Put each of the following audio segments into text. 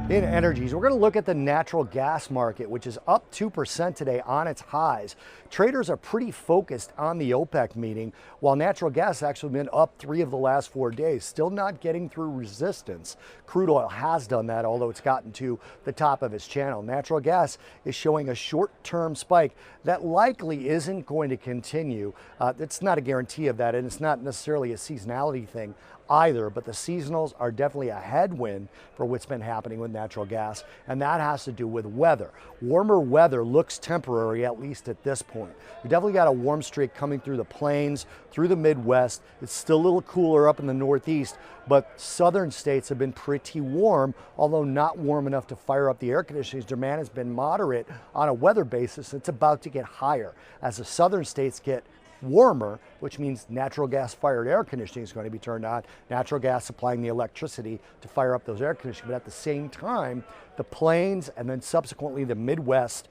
In energies, we're going to look at the natural gas market, which is up 2% today on its highs. Traders are pretty focused on the OPEC meeting, while natural gas has actually been up 3 of the last 4 days, still not getting through resistance. Crude oil has done that, although it's gotten to the top of its channel. Natural gas is showing a short-term spike that likely isn't going to continue. It's not a guarantee of that, and it's not necessarily a seasonality thing either, but the seasonals are definitely a headwind for what's been happening with natural gas, and that has to do with weather. Warmer weather looks temporary, at least at this point. We definitely got a warm streak coming through the plains, through the Midwest. It's still a little cooler up in the Northeast, but southern states have been pretty warm, although not warm enough to fire up the air conditioning. Demand has been moderate on a weather basis. It's about to get higher as the southern states get warmer, which means natural gas fired air conditioning is going to be turned on, natural gas supplying the electricity to fire up those air conditioning. But at the same time, the plains and then subsequently the Midwest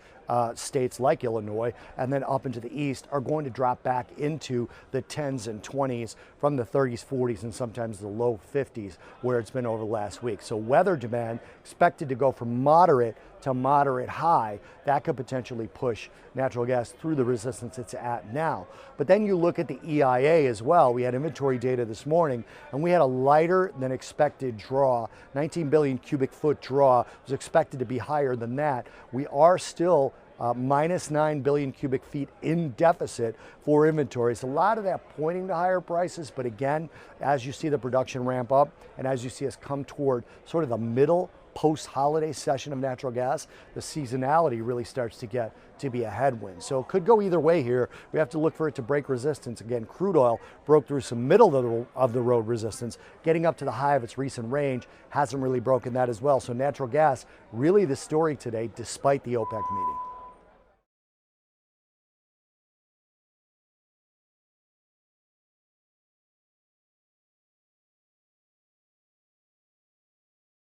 states like Illinois and then up into the east are going to drop back into the 10s and 20s from the 30s, 40s, and sometimes the low 50s where it's been over the last week. So weather demand expected to go from moderate to moderate high. That could potentially push natural gas through the resistance it's at now. But then you look at the EIA as well. We had inventory data this morning, and we had a lighter than expected draw. 19 billion cubic foot draw was expected to be higher than that. We are still minus 9 billion cubic feet in deficit for inventories. A lot of that pointing to higher prices, but again, as you see the production ramp up and as you see us come toward sort of the middle post-holiday session of natural gas, the seasonality really starts to get to be a headwind. So it could go either way here. We have to look for it to break resistance. Again, crude oil broke through some middle of the road resistance, getting up to the high of its recent range, hasn't really broken that as well. So natural gas, really the story today, despite the OPEC meeting.